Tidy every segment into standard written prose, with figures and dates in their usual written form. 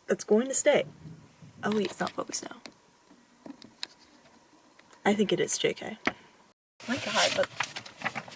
that's going to stay. Oh wait, it's not focused now. I think it is, JK. My god, but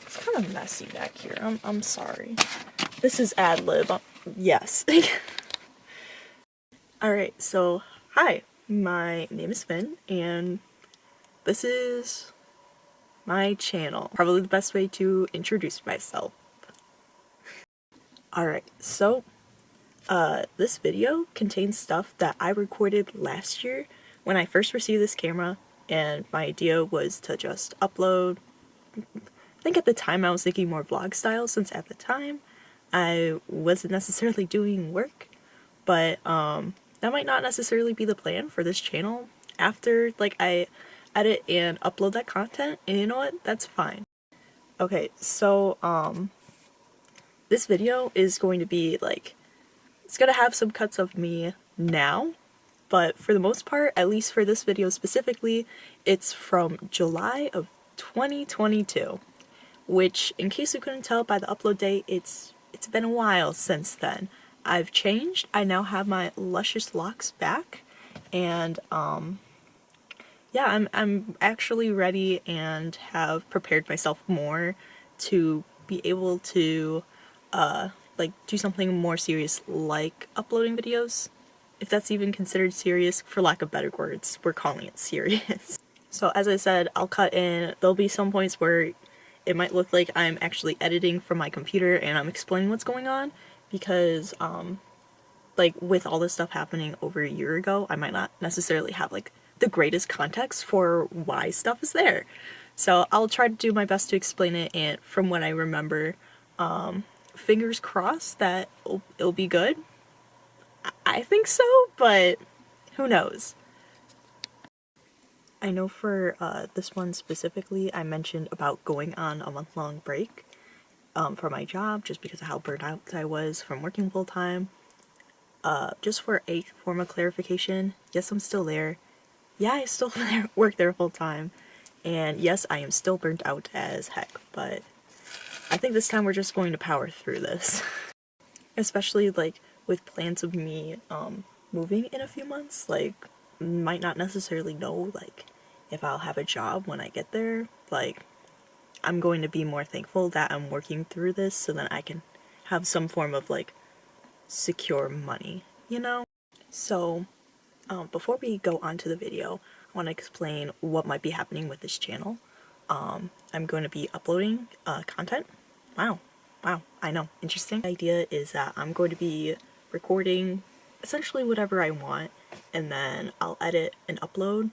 it's kind of messy back here. I'm sorry. This is ad lib. Yes. Alright, so hi. My name is Finn, and this is my channel. Probably the best way to introduce myself. Alright, so this video contains stuff that I recorded last year when I first received this camera, and my idea was to just upload. I think at the time I was thinking more vlog style, since at the time I wasn't necessarily doing work, but that might not necessarily be the plan for this channel after like I edit and upload that content, and you know what, that's fine. Okay, so this video is going to be like, it's gonna have some cuts of me now, but for the most part, at least for this video specifically, it's from July of 2022, which, in case you couldn't tell by the upload date, it's been a while since then. I've changed. I now have my luscious locks back, and yeah, I'm actually ready and have prepared myself more to be able to like do something more serious, like uploading videos. If that's even considered serious, for lack of better words, we're calling it serious. So as I said, I'll cut in, there'll be some points where it might look like I'm actually editing from my computer and I'm explaining what's going on, because like with all this stuff happening over a year ago, I might not necessarily have like the greatest context for why stuff is there. So I'll try to do my best to explain it, and from what I remember, fingers crossed that it'll be good. I think so, but who knows. I know for this one specifically, I mentioned about going on a month-long break for my job, just because of how burnt out I was from working full-time. Just for a form of clarification, yes, I'm still there. Yeah, I still work there full-time. And yes, I am still burnt out as heck, but I think this time we're just going to power through this. Especially, like, with plans of me moving in a few months, like, might not necessarily know, like, if I'll have a job when I get there. Like, I'm going to be more thankful that I'm working through this so that I can have some form of, like, secure money, you know? So, before we go on to the video, I want to explain what might be happening with this channel. I'm going to be uploading content. Wow, I know, interesting. The idea is that I'm going to be recording essentially whatever I want, and then I'll edit and upload.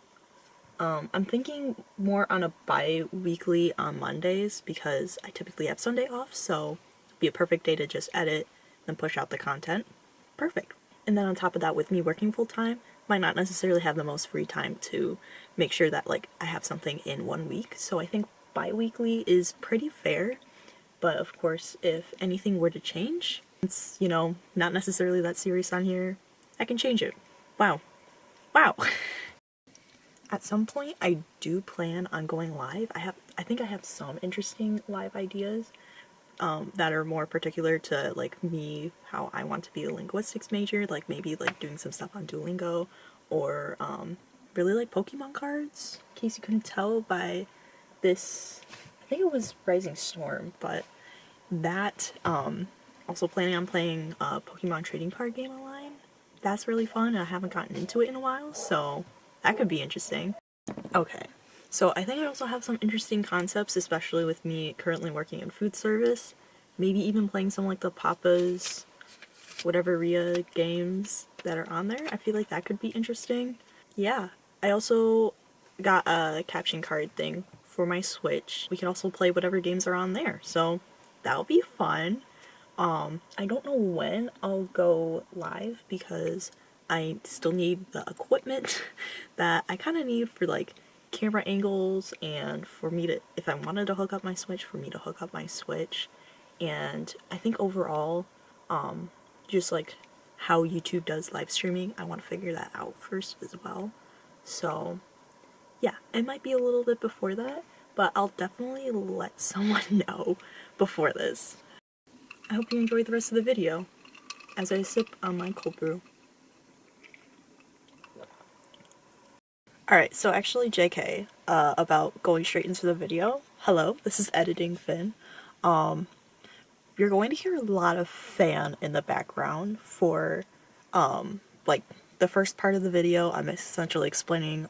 I'm thinking more on a bi-weekly on Mondays, because I typically have Sunday off, so it'd be a perfect day to just edit and push out the content. Perfect. And then on top of that, with me working full-time, might not necessarily have the most free time to make sure that like I have something in 1 week, so I think bi-weekly is pretty fair. But of course, if anything were to change, it's, you know, not necessarily that serious on here, I can change it. Wow. At some point, I do plan on going live. I think I have some interesting live ideas that are more particular to like me, how I want to be a linguistics major, like maybe like doing some stuff on Duolingo, or really like Pokemon cards, in case you couldn't tell by this, I think it was Rising Storm, but that, also planning on playing a Pokemon trading card game online. That's really fun, I haven't gotten into it in a while, so that could be interesting. Okay, so I think I also have some interesting concepts, especially with me currently working in food service. Maybe even playing some like the Papa's whatever Ria games that are on there. I feel like that could be interesting. Yeah, I also got a caption card thing for my Switch. We can also play whatever games are on there, so that'll be fun. I don't know when I'll go live, because I still need the equipment that I kind of need for like camera angles, and for me to, if I wanted to hook up my Switch, for me to hook up my Switch. And I think overall, just like how YouTube does live streaming, I want to figure that out first as well. So yeah, it might be a little bit before that, but I'll definitely let someone know before this. I hope you enjoy the rest of the video as I sip on my cold brew. Alright, so actually JK, about going straight into the video. Hello, this is Editing Finn. You're going to hear a lot of fan in the background for, like, the first part of the video. I'm essentially explaining,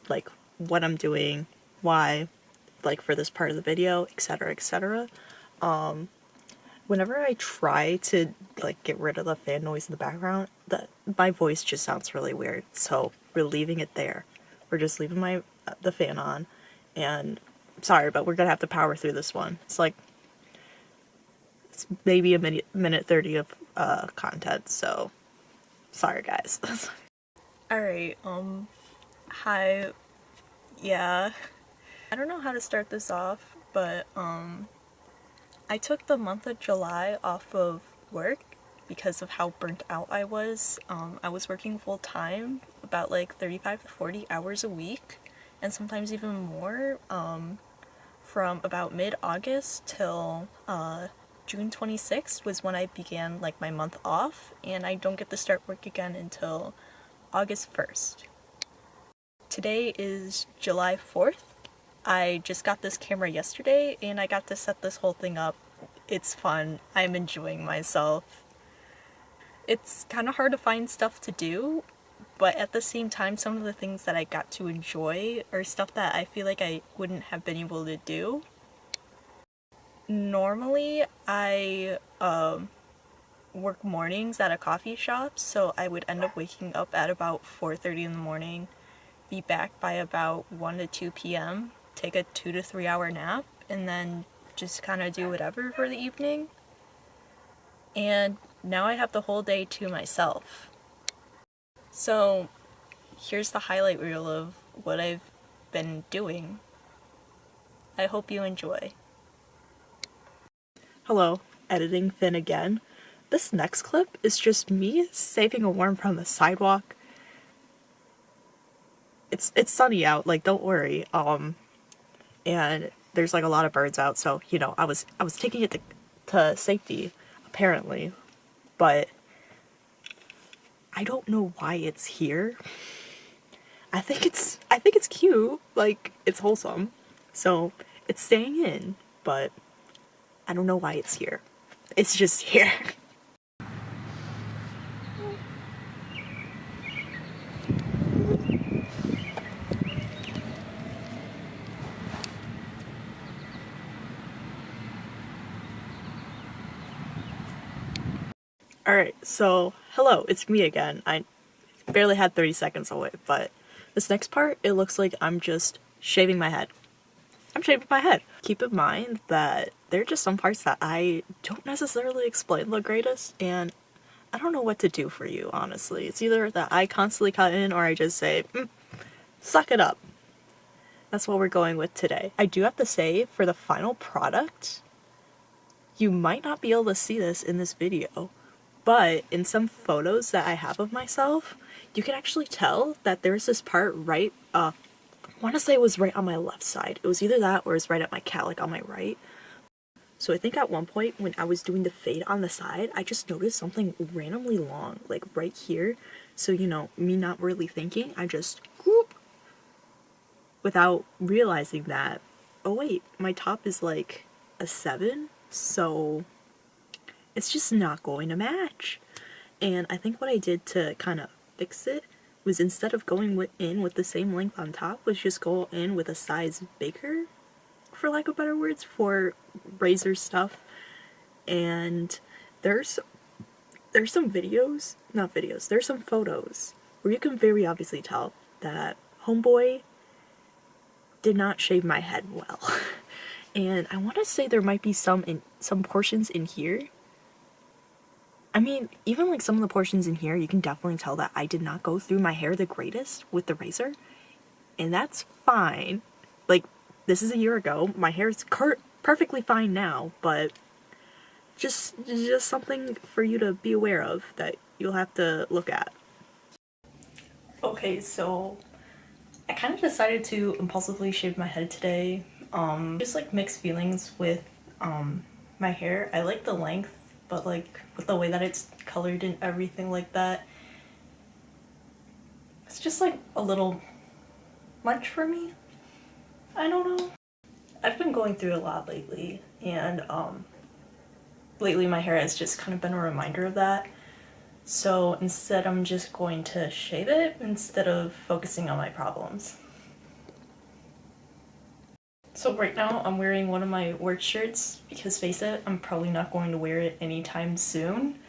like, what I'm doing, why, like, for this part of the video, etc., etc. Whenever I try to, like, get rid of the fan noise in the background, my voice just sounds really weird, so we're leaving it there. We're just leaving the fan on, and sorry, but we're gonna have to power through this one. It's maybe a minute 30 of content, so sorry guys. Alright, hi, yeah. I don't know how to start this off, but I took the month of July off of work because of how burnt out I was. I was working full time, about like 35 to 40 hours a week, and sometimes even more, from about mid-August till June 26th was when I began like my month off, and I don't get to start work again until August 1st. Today is July 4th. I just got this camera yesterday and I got to set this whole thing up. It's fun. I'm enjoying myself. It's kind of hard to find stuff to do, but at the same time, some of the things that I got to enjoy are stuff that I feel like I wouldn't have been able to do. Normally, I work mornings at a coffee shop, so I would end up waking up at about 4:30 in the morning, be back by about 1 to 2 p.m., take a 2 to 3 hour nap, and then just kind of do whatever for the evening. And now I have the whole day to myself. So here's the highlight reel of what I've been doing. I hope you enjoy. Hello, Editing Finn again. This next clip is just me saving a worm from the sidewalk. It's sunny out, like, don't worry. And there's like a lot of birds out, so you know, I was taking it to safety, apparently, but I don't know why it's here. I think it's cute, like, it's wholesome, so it's staying in, but I don't know why it's here. It's just here. Alright, so hello, it's me again. I barely had 30 seconds away, but this next part, it looks like I'm just shaving my head. I'm shaving my head. Keep in mind that there are just some parts that I don't necessarily explain the greatest, and I don't know what to do for you, honestly. It's either that I constantly cut in or I just say, suck it up. That's what we're going with today. I do have to say, for the final product, you might not be able to see this in this video, but in some photos that I have of myself, you can actually tell that there's this part right, I want to say it was right on my left side. It was either that or it was right at my cat, like on my right. So I think at one point when I was doing the fade on the side, I just noticed something randomly long, like right here. So, you know, me not really thinking, I just whoop, without realizing that, oh wait, my top is like a 7, so it's just not going to match. And I think what I did to kind of fix it was, instead of going in with the same length on top, was just go in with a size bigger, for lack of better words, for razor stuff. And there's some videos, not videos, there's some photos where you can very obviously tell that homeboy did not shave my head well. And I want to say there might be some portions in here. I mean, even like some of the portions in here, you can definitely tell that I did not go through my hair the greatest with the razor. And that's fine. Like, this is a year ago. My hair is perfectly fine now, but just something for you to be aware of that you'll have to look at. Okay, so I kind of decided to impulsively shave my head today. Just like mixed feelings with my hair. I like the length, but like with the way that it's colored and everything like that, it's just like a little much for me. I don't know. I've been going through a lot lately, and lately my hair has just kind of been a reminder of that. So instead I'm just going to shave it instead of focusing on my problems. So right now I'm wearing one of my work shirts because face it, I'm probably not going to wear it anytime soon.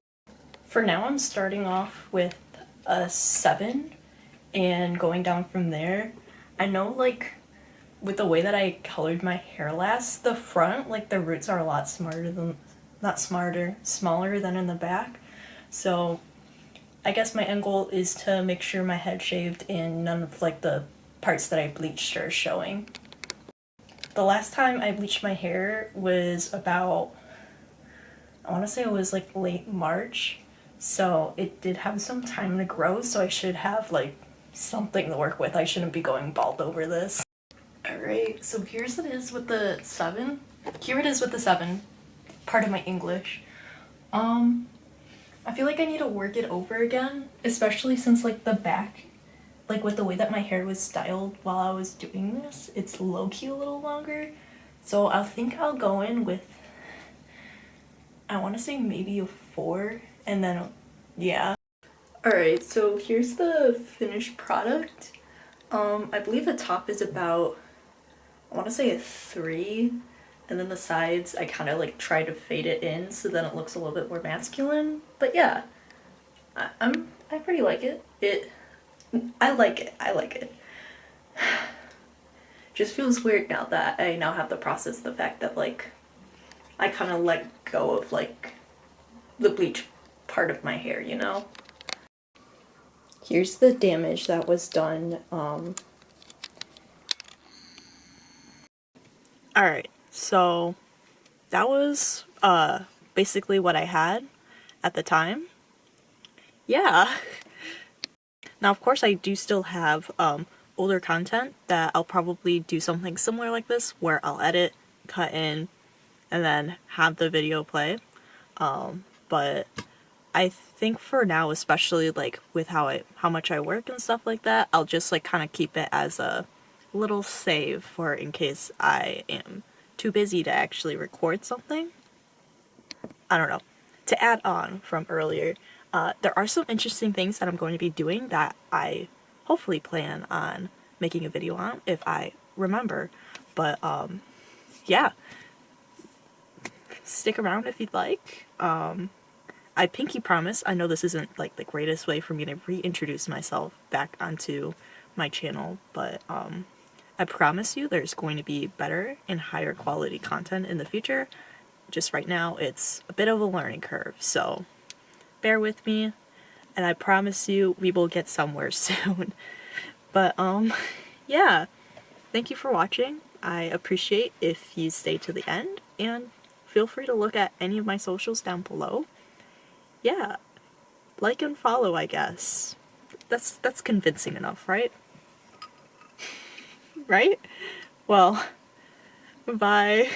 For now I'm starting off with a 7 and going down from there. I know like with the way that I colored my hair last, the front, like the roots are a lot smarter than, not smarter, smaller than in the back. So I guess my end goal is to make sure my head shaved and none of like the parts that I bleached are showing. The last time I bleached my hair was about, I want to say it was like late March. So it did have some time to grow, so I should have like something to work with. I shouldn't be going bald over this. Alright, so here's it is with the 7. Here it is with the 7. Part of my English. I feel like I need to work it over again, especially since like the back, like with the way that my hair was styled while I was doing this, it's low-key a little longer. So I think I'll go in with, I want to say maybe a 4, and then, yeah. Alright, so here's the finished product. I believe the top is about, I want to say a 3, and then the sides I kind of like try to fade it in so then it looks a little bit more masculine. But yeah, I pretty like it. I like it. Just feels weird now that I now have to process the fact that like I kind of let go of like the bleach part of my hair, you know? Here's the damage that was done. Alright, so that was basically what I had at the time. Yeah. Now of course I do still have older content that I'll probably do something similar like this where I'll edit, cut in, and then have the video play. But I think for now, especially like with how much I work and stuff like that, I'll just like kind of keep it as a little save for in case I am too busy to actually record something. I don't know. To add on from earlier, there are some interesting things that I'm going to be doing that I hopefully plan on making a video on if I remember. But yeah, stick around if you'd like. I pinky promise, I know this isn't like the greatest way for me to reintroduce myself back onto my channel, but I promise you there's going to be better and higher quality content in the future. Just right now it's a bit of a learning curve, so bear with me, and I promise you we will get somewhere soon. But yeah, thank you for watching. I appreciate if you stay to the end, and feel free to look at any of my socials down below. Yeah, like and follow, I guess. That's convincing enough, right? Right? Well, bye.